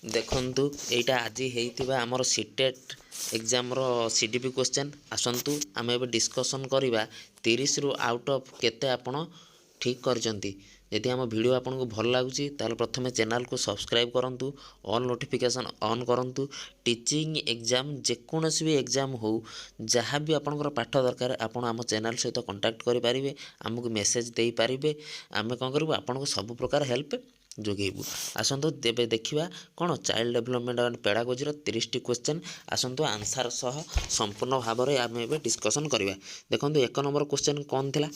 देखंतु एटा आज हेइतिबा हमर सीटेट एग्जाम रो सीडीपी क्वेश्चन आसंतु आम एबे डिस्कशन करबा 30 रु आउट ऑफ केते आपण ठीक करजंती। यदि आम वीडियो आपन को भल लागुची ताले प्रथमे चैनल को सब्सक्राइब करंतु, ऑल नोटिफिकेशन ऑन करंतु। टीचिंग एग्जाम जेकोनसी भी एग्जाम हो जहाँ भी आपनकर पाठ दरकार आपण आम चैनल सहित कांटेक्ट करि पारिबे, हमकु मेसेज देई पारिबे। आमे कोन करबो आपन को सब प्रकार हेल्प जोगेबू। आसंतु तेबे देखिबा कोन चाइल्ड डेवलपमेंट एंड पेडागोजी रो 30 टी क्वेश्चन आसंतु आंसर सह संपूर्ण भाव रे आमे एबे डिस्कशन करबा। देखंतु एक नंबर क्वेश्चन कोन थिला,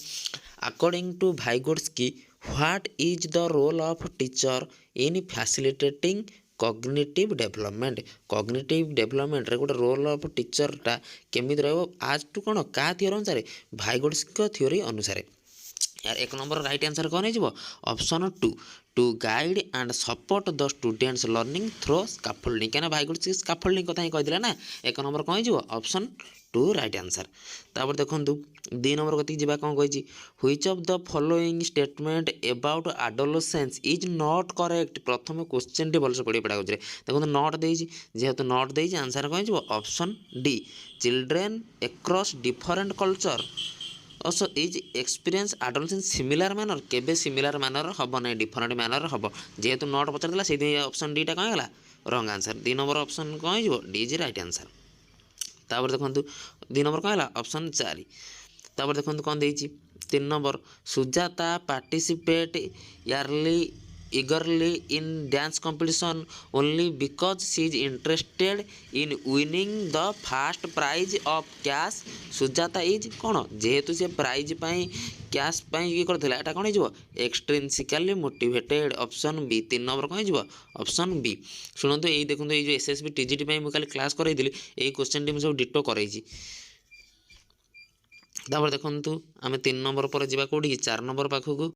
according to Vygotsky what is the role of teacher in facilitating cognitive development. Cognitive development रे गोटे रोल ऑफ टीचर टा केमिति रहबो आज टू कोन का थ्योरी अनुसार भाइगोड्स्की थ्योरी अनुसार। यार एक नंबर राइट आंसर कौन है option 2 to guide and support the students learning through scaffolding. क्या भाइगोड्स्की स्कैफोल्डिंग कथा ही कही ना। एक नंबर कौन है ऑप्शन 2 राइट आंसर। तापर देखंतु 2 नंबर कति जिबा कौन कहिछि, which of the following statement about adolescence is not correct. प्रथम क्वेश्चन टी भलसे पढि पडा गजरे देखंतु नॉट देइछि, जेहेतु नॉट देइछि आंसर कौन है option D children across different culture also is experience adolescence similar manner। केबे सिमिलर मैनर हम ना डिफरेंट मैनर हम जेहेतु नॉट पचार से ऑप्शन डी टा कौन है रंग आंसर। 2 नंबर ऑप्शन कौन हो डी इज राइट आंसर। तापर देखंतु 2 नंबर कौन है ऑप्शन 4। तापर देखंतु कौन देइछि 3 नंबर, सुजाता पार्टिसिपेट यारली eagerly in dance competition only because she is interested in winning the first prize of cash। Sujata is कौन जेहेतु से प्राइज पाई कैश पाई ये करथिला एटा कौन हो एक्सट्रिंसिकली मोटिवेटेड ऑप्शन बी। 3 नंबर कौन हो ऑप्शन बी। शुणु ये देखो ये जो एसएसबी टीजीटी पाई मु काली क्लास करैदिली एई क्वेश्चन टी मु सब डिटो करैछि। तापर देखंतु आमे 3 नंबर पर जिबा कोठी 4 नंबर पाखकु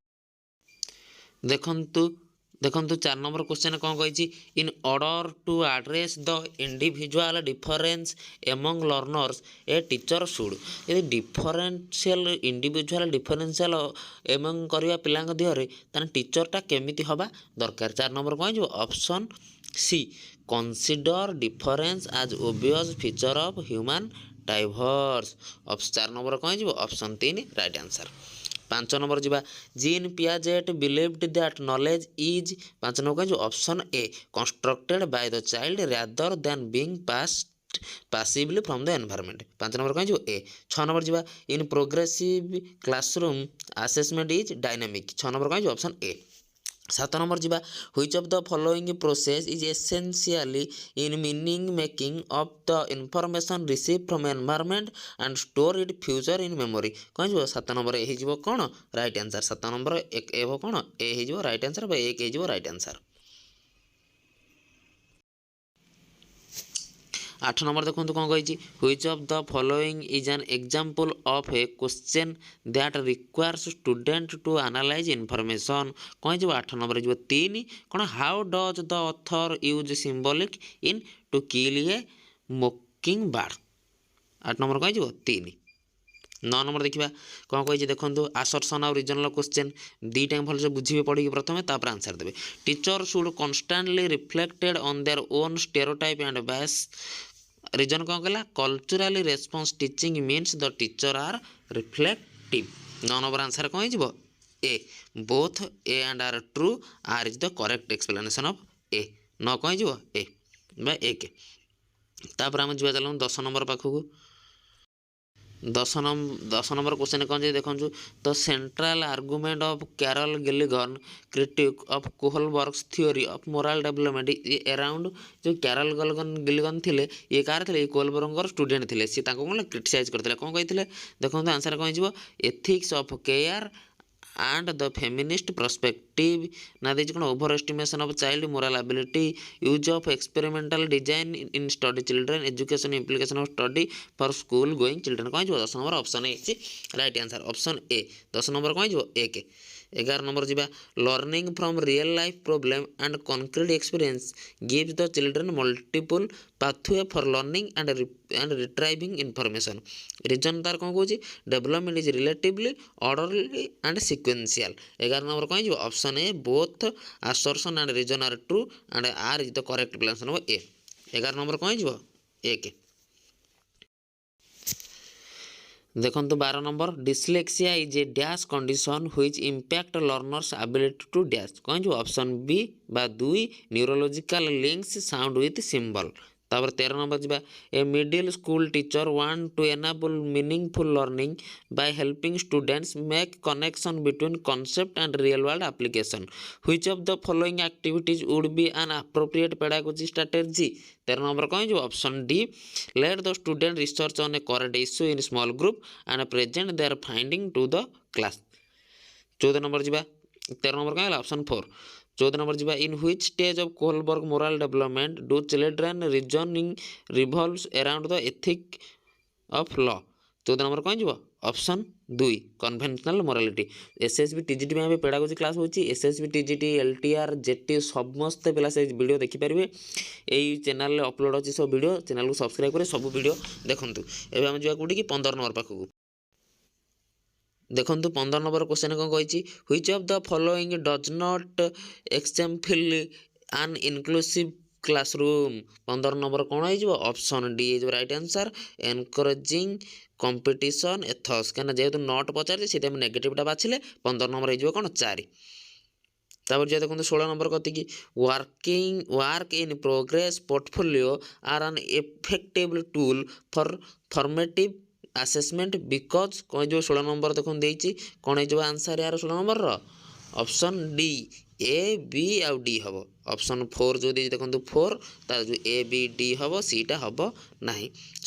देखंतु 4 नंबर क्वेश्चन कौन कही, in order to address the individual difference among learners a teacher should. यदि डिफरेंशियल इंडिविजुअल डिफरेंशियल एमंग करवा पिला दिहरे ताने टीचरटा केमिति हवा दरकार। 4 नंबर कौन हो option C consider difference as obvious feature of human diverse. 4 number कौन हो ऑप्शन 3 राइट आंसर। 5 नंबर जीवा, Jean Piaget believed that knowledge is 5 number कौन option A constructed by the child rather than being passed passively from the environment. 5 number कौन A. 6 number जीवा, in progressive classroom assessment is dynamic. 6 number कौन option A. 7 number जीवा, which of the following process is essentially in meaning making of the information receive from environment and store it future in memory. कौन हो 7 number A हो कौन right answer. 7 number एक ए हो कौन ए हो राइट आंसर, 1 हो राइट आंसर। 8 नंबर देखो कौन कही, which of the following is an example of a question that requires student to analyse information. कौन हो 8 नंबर जो 3 कौन, how does the author use symbolic in to kill a mockingbird. 8 number कौन हो 3। 9 number देखा कौन कही देखो आसर्सन और रिजनल क्वेश्चन दुईटा भलसे बुझे पढ़ी प्रथम तापर आंसर देवे। Teacher should constantly reflected on their own stereotype and bias. Reason कौन कहला culturally response teaching means the teacher are reflective. 9 number answer कौन हो A both A and R true R is the correct explanation of A. 9 कौन हो ए बा एक। तापर आम जा चलो 10 नंबर पाखक 10 नंबर क्वेश्चन कौन देखो the central argument of Carol Gilligan critique of Kohlberg's theory of moral development around. जो कैरल गिलिगन थे ये कार थे कोहलबर्गर स्टूडेंट थे सी कौन क्रिटिसाइज करते कौन कही देखो आंसर कौन हो ethics of care and the feminist perspective ना दे कौन overestimation of child moral ability use of experimental design in study children education implication of study for school going children. कौन हो 10 number option A right answer option A. 10 number कौन हो एक। 11 number जी learning from real life problem and concrete experience gives the children multiple pathway for learning and retrieving information reason तार कौन कौन development is relatively orderly and sequential 11 number कौन जी option A both assertion and reason are true and R is the correct answer number A 11 number कौन जी एक देखो 12 number dyslexia is a dash condition which impact learners ability to dash कौन जो option B बा दुई neurological links sound with symbol तापर 13 number जी A middle school teacher want to enable meaningful learning by helping students make connection between concept and real world application which of the following activities would be an appropriate pedagogy strategy 13 number कौन जो option D let the student research on a current issue in small group and present their finding to the class 14 number जी 13 number कौन option 4 14 number जी in which stage of Kohlberg moral development do children reasoning revolves around the ethic of law 14 number कौन जी option 2 conventional morality SSB TGT में pedagogy class होची SSB TGT LTR JT समस्त पिला से video देखि परिबे एई चैनल रे अपलोड अछि सब वीडियो चैनल को सब्सक्राइब करे सब वीडियो देखंतु एबे हम जिया कोठी कि 15 नंबर पाखु देखंतु 15 नंबर क्वेश्चन कोन कहिछि which of the following does not exemplify an inclusive classroom 15 number कौन हो option D is right answer encouraging competition ethos क्या जेहेतु नट पचार से नेगेटिवटा बाछिले 15 नंबर हो कौन 4 तापर जो देखो 16 नंबर कति work in progress portfolio are an effective tool for formative assessment because कौन जो 16 नंबर देखो कौन हो आंसर यार 16 number option D A B आउ डी हम ऑप्शन 4 जो देखो 4 तार जो ए बी डी हम सीटा हम ना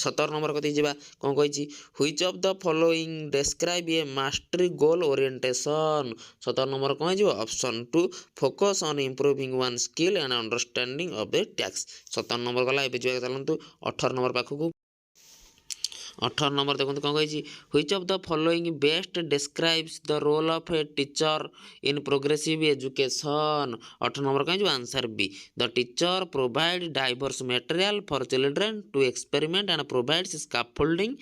17 नंबर कति जा कौन कही which of the following describe A mastery goal orientation 17 number कौन हो option 2 focus on improving one skill and understanding of the tax 17 number गला ए चलतु 18 नंबर पाखक 18 नंबर देखो कौन कही which of the following best describes the role of a teacher in progressive education 18 number कहीं जो answer B the teacher provide diverse material for children to experiment and provides scaffolding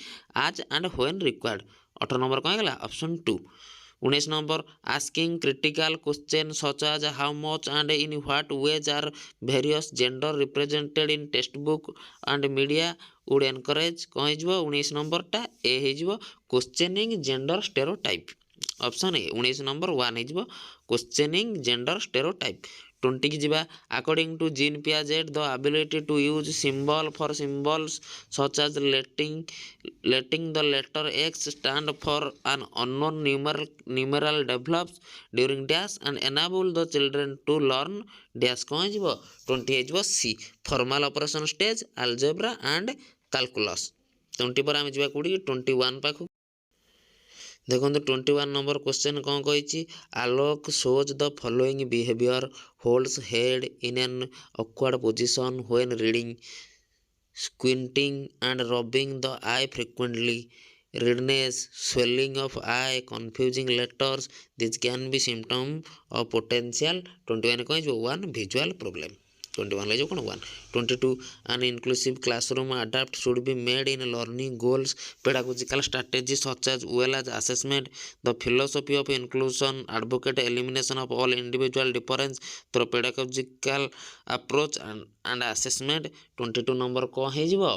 as and when required 18 number कौन गला option 2 19 number asking critical question such as how much and in what ways are various gender represented in textbook and media would encourage कौन हो 19 नंबरटा ए हो questioning gender stereotype option A 19 number 1 हो questioning gender stereotype 20 की जीवा according to Jean Piaget the ability to use symbol for symbols such as letting the letter x stand for an unknown numeral develops during dash and enable the children to learn dash कौन जीवो 20 हो C formal operation stage algebra and calculus 20 पर आम जीवा कोडी 21 पाखु देखो 21 number question कौन कही Alok shows the following behaviour holds head in an awkward position when reading squinting and rubbing the eye frequently redness swelling of eye confusing letters this can be symptom of potential 21 कौन जो 1 visual problem 21 ले जो कौन 1 22 an inclusive classroom adapt should be made in learning goals pedagogical strategies such as well as assessment the philosophy of inclusion advocate elimination of all individual difference through pedagogical approach and assessment 22 number को है जीवो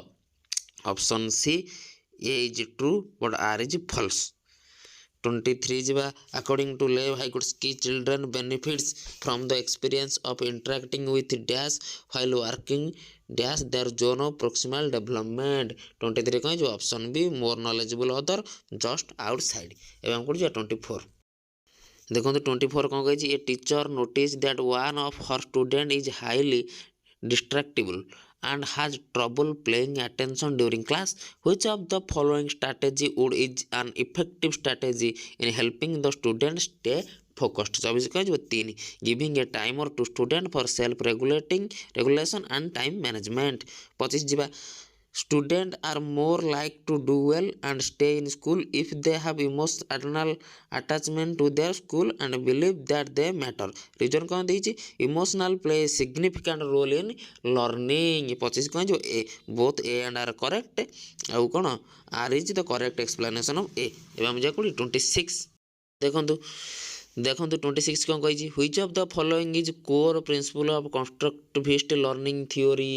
option C A is true but R is false 23 जीवा according to Lev हाइकोर्ट्स children benefits from the experience of interacting with dash while working dash their zone of proximal development 23 कहीं जो option B more knowledgeable other just outside एवं कोड 24 देखो 24 कौन कही A teacher notice that one of her student is highly distractible and has trouble paying attention during class which of the following strategy would is an effective strategy in helping the student stay focused 24 कह 3 giving a timer to student for self regulation and time management 25 जीवा Students are more like to do well and stay in school if they have emotional attachment to their school and believe that they matter. Reason कौन देइछि emotional play a significant role in learning. 25 कौन जो A, both A and R correct. आउ कौन R is the correct explanation of A. एबे हम जा 26 देखंतु 26 कौन कही which of the following is core principle of constructivist learning theory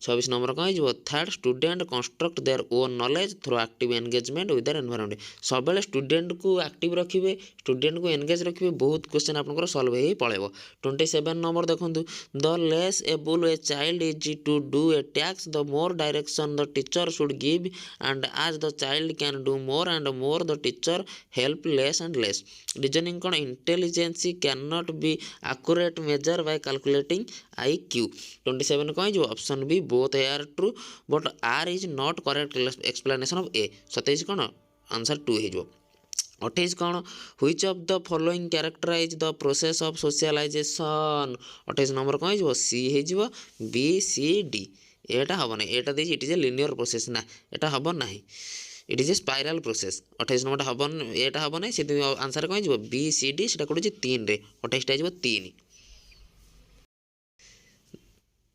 26 number कौन हो third student construct their own knowledge through active engagement with their environment सब student को एक्टिव रखिए स्टूडेंट को एंगेज रखिए बहुत क्वेश्चन आपंकर सल्व हो पड़ेगा 27 नंबर देखो the less able a child is to do a टैक्स the more direction the teacher should give and as the child can do more and more the teacher help less and less reasoning कौन intelligence cannot be accurate measure by calculating IQ 27 कौन जो option B both are true but R is not correct explanation of A 27 कौन answer 2 हो 28 कौन which of the following characterize the process of socialization 28 number कौन हो C हो B C D एटा हम ना एटा दे it is a linear process ना एटा हम ना it is a spiral process 28 number हम एटा हम ना से आंसर कौन हो बी सी डी से कौन 3 रे 28 टा 3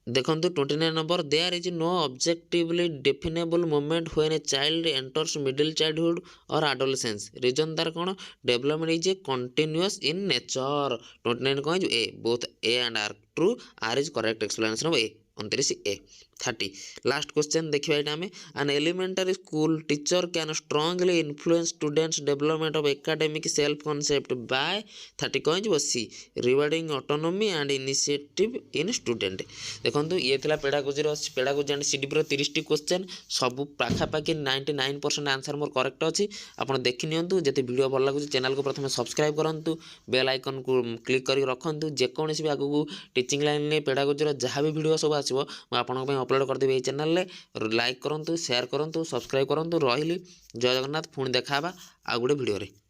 देखो 29 number there is no objectively definable moment when a child enters middle childhood और एडोलेसेंस रीजन तार कौन development is a continuous in nature 29 कौन A both A and R true R is correct explanation of A 29 A 30 last question देखिए यहाँ आम an elementary school teacher can strongly influence students development of academic self concept by 30 कौन जो C rewarding autonomy and initiative in student देखो ये pedagogy pedagogy and CDP 30 question सब पाखापाखि 99% answer more correct अच्छी आप देखी नियंतु जब वीडियो भल लगुच चैनल को प्रथम सब्सक्राइब करूँ बेल आइकन को क्लिक कर रखुँ जेकोसी भी आगू टीचिंग लाइन में पेडागोजी जहाँ भी वीडियो सब आसो मुझे अपलोड करदेवी ये चैनल लाइक करूँ शेयर करूँ सब्सक्राइब करूँ रही जय जगन्नाथ पुणी देखा आउ गोटे वीडियो।